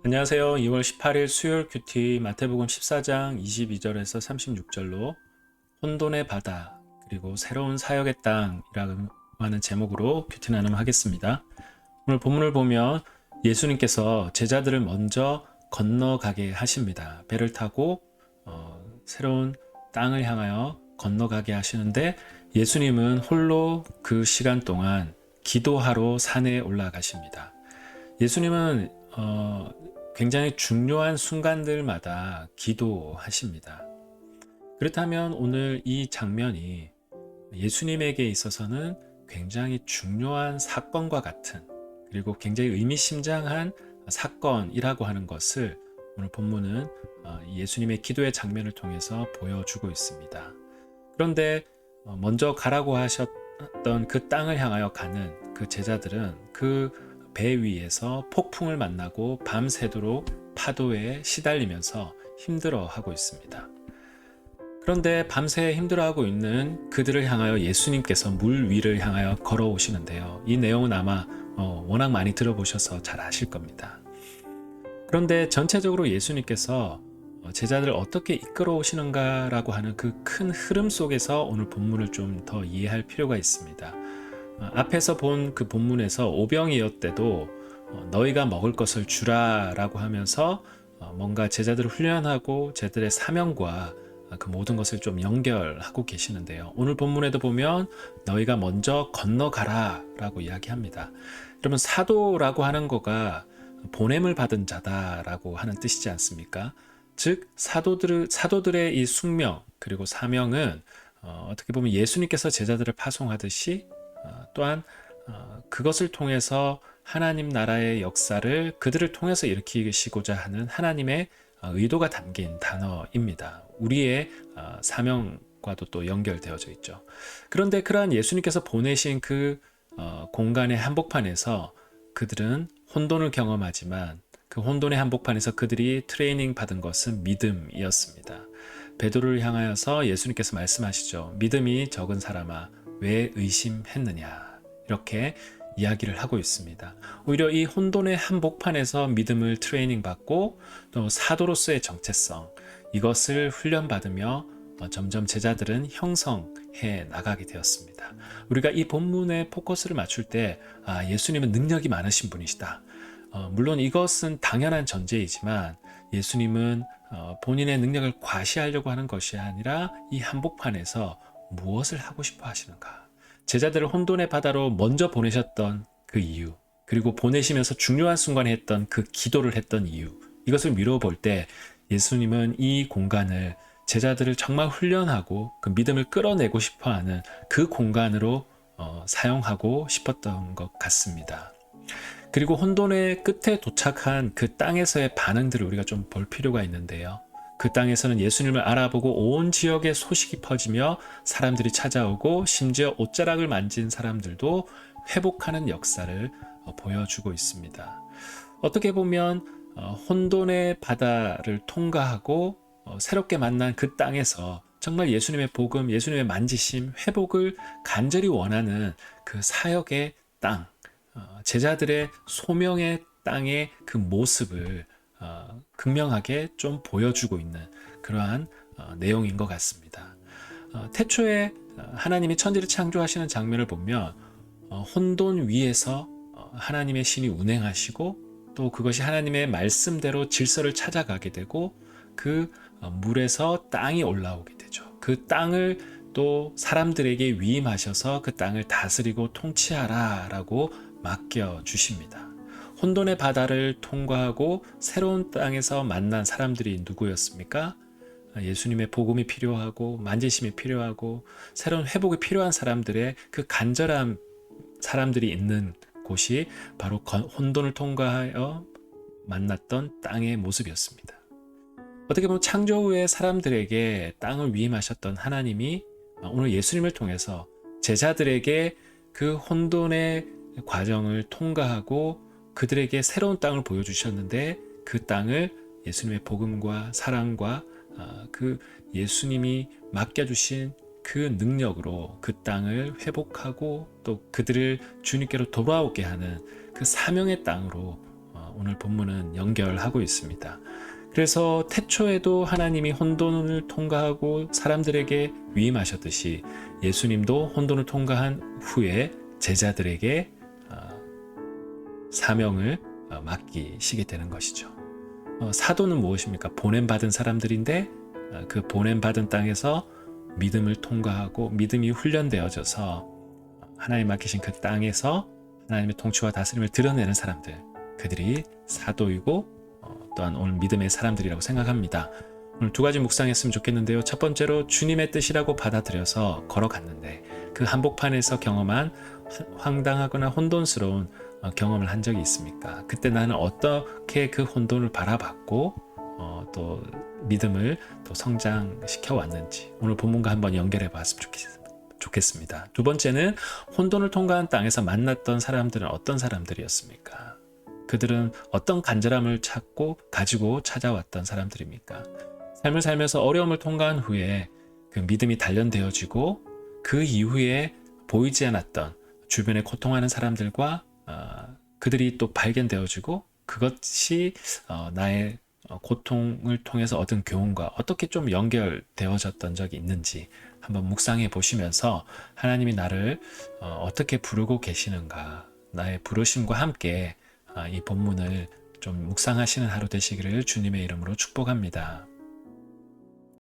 안녕하세요. 2월 18일 수요일 큐티 마태복음 14장 22절에서 36절로 혼돈의 바다 그리고 새로운 사역의 땅이라고 하는 제목으로 큐티 나눔 하겠습니다. 오늘 본문을 보면 예수님께서 제자들을 먼저 건너가게 하십니다. 배를 타고 새로운 땅을 향하여 건너가게 하시는데 예수님은 홀로 그 시간 동안 기도하러 산에 올라가십니다. 예수님은 굉장히 중요한 순간들마다 기도하십니다. 그렇다면 오늘 이 장면이 예수님에게 있어서는 굉장히 중요한 사건과 같은 그리고 굉장히 의미심장한 사건이라고 하는 것을 오늘 본문은 예수님의 기도의 장면을 통해서 보여주고 있습니다. 그런데 먼저 가라고 하셨던 그 땅을 향하여 가는 그 제자들은 그 배 위에서 폭풍을 만나고 밤새도록 파도에 시달리면서 힘들어하고 있습니다. 그런데 밤새 힘들어하고 있는 그들을 향하여 예수님께서 물 위를 향하여 걸어오시는데요. 이 내용은 아마 워낙 많이 들어보셔서 잘 아실 겁니다. 그런데 전체적으로 예수님께서 제자들을 어떻게 이끌어 오시는가라고 하는 그 큰 흐름 속에서 오늘 본문을 좀 더 이해할 필요가 있습니다. 앞에서 본 그 본문에서 오병이었대도 너희가 먹을 것을 주라라고 하면서 뭔가 제자들을 훈련하고 제자들의 사명과 그 모든 것을 좀 연결하고 계시는데요. 오늘 본문에도 보면 너희가 먼저 건너가라라고 이야기합니다. 여러분 사도라고 하는 거가 보냄을 받은 자다라고 하는 뜻이지 않습니까? 즉 사도들의 이 숙명 그리고 사명은 어떻게 보면 예수님께서 제자들을 파송하듯이 또한 그것을 통해서 하나님 나라의 역사를 그들을 통해서 일으키시고자 하는 하나님의 의도가 담긴 단어입니다. 우리의 사명과도 또 연결되어져 있죠. 그런데 그러한 예수님께서 보내신 그 공간의 한복판에서 그들은 혼돈을 경험하지만 그 혼돈의 한복판에서 그들이 트레이닝 받은 것은 믿음이었습니다. 베드로를 향하여서 예수님께서 말씀하시죠. 믿음이 적은 사람아 왜 의심했느냐 이렇게 이야기를 하고 있습니다. 오히려 이 혼돈의 한복판에서 믿음을 트레이닝 받고 또 사도로서의 정체성 이것을 훈련받으며 점점 제자들은 형성해 나가게 되었습니다. 우리가 이 본문에 포커스를 맞출 때 예수님은 능력이 많으신 분이시다. 물론 이것은 당연한 전제이지만 예수님은 본인의 능력을 과시하려고 하는 것이 아니라 이 한복판에서 무엇을 하고 싶어 하시는가? 제자들을 혼돈의 바다로 먼저 보내셨던 그 이유, 그리고 보내시면서 중요한 순간에 했던 그 기도를 했던 이유, 이것을 미루어 볼 때 예수님은 이 공간을 제자들을 정말 훈련하고 그 믿음을 끌어내고 싶어 하는 그 공간으로 사용하고 싶었던 것 같습니다. 그리고 혼돈의 끝에 도착한 그 땅에서의 반응들을 우리가 좀 볼 필요가 있는데요. 그 땅에서는 예수님을 알아보고 온 지역에 소식이 퍼지며 사람들이 찾아오고 심지어 옷자락을 만진 사람들도 회복하는 역사를 보여주고 있습니다. 어떻게 보면 혼돈의 바다를 통과하고 새롭게 만난 그 땅에서 정말 예수님의 복음, 예수님의 만지심, 회복을 간절히 원하는 그 사역의 땅, 제자들의 소명의 땅의 그 모습을 극명하게 좀 보여주고 있는 그러한 내용인 것 같습니다. 태초에 하나님이 천지를 창조하시는 장면을 보면 혼돈 위에서 하나님의 신이 운행하시고 또 그것이 하나님의 말씀대로 질서를 찾아가게 되고 그 물에서 땅이 올라오게 되죠. 그 땅을 또 사람들에게 위임하셔서 그 땅을 다스리고 통치하라라고 맡겨주십니다. 혼돈의 바다를 통과하고 새로운 땅에서 만난 사람들이 누구였습니까? 예수님의 복음이 필요하고 만지심이 필요하고 새로운 회복이 필요한 사람들의 그 간절한 사람들이 있는 곳이 바로 혼돈을 통과하여 만났던 땅의 모습이었습니다. 어떻게 보면 창조 후에 사람들에게 땅을 위임하셨던 하나님이 오늘 예수님을 통해서 제자들에게 그 혼돈의 과정을 통과하고 그들에게 새로운 땅을 보여주셨는데 그 땅을 예수님의 복음과 사랑과 그 예수님이 맡겨주신 그 능력으로 그 땅을 회복하고 또 그들을 주님께로 돌아오게 하는 그 사명의 땅으로 오늘 본문은 연결하고 있습니다. 그래서 태초에도 하나님이 혼돈을 통과하고 사람들에게 위임하셨듯이 예수님도 혼돈을 통과한 후에 제자들에게 사명을 맡기시게 되는 것이죠. 사도는 무엇입니까? 보냄받은 사람들인데 그 보냄받은 땅에서 믿음을 통과하고 믿음이 훈련되어져서 하나님 맡기신 그 땅에서 하나님의 통치와 다스림을 드러내는 사람들, 그들이 사도이고 또한 오늘 믿음의 사람들이라고 생각합니다. 오늘 두 가지 묵상했으면 좋겠는데요. 첫 번째로 주님의 뜻이라고 받아들여서 걸어갔는데 그 한복판에서 경험한 황당하거나 혼돈스러운 경험을 한 적이 있습니까? 그때 나는 어떻게 그 혼돈을 바라봤고 또 믿음을 또 성장시켜 왔는지 오늘 본문과 한번 연결해 봤으면 좋겠습니다. 두 번째는 혼돈을 통과한 땅에서 만났던 사람들은 어떤 사람들이었습니까? 그들은 어떤 간절함을 가지고 찾아왔던 사람들입니까? 삶을 살면서 어려움을 통과한 후에 그 믿음이 단련되어지고 그 이후에 보이지 않았던 주변에 고통하는 사람들과 그들이 또 발견되어지고 그것이 나의 고통을 통해서 얻은 교훈과 어떻게 좀 연결되어졌던 적이 있는지 한번 묵상해 보시면서 하나님이 나를 어떻게 부르고 계시는가, 나의 부르심과 함께 이 본문을 좀 묵상하시는 하루 되시기를 주님의 이름으로 축복합니다.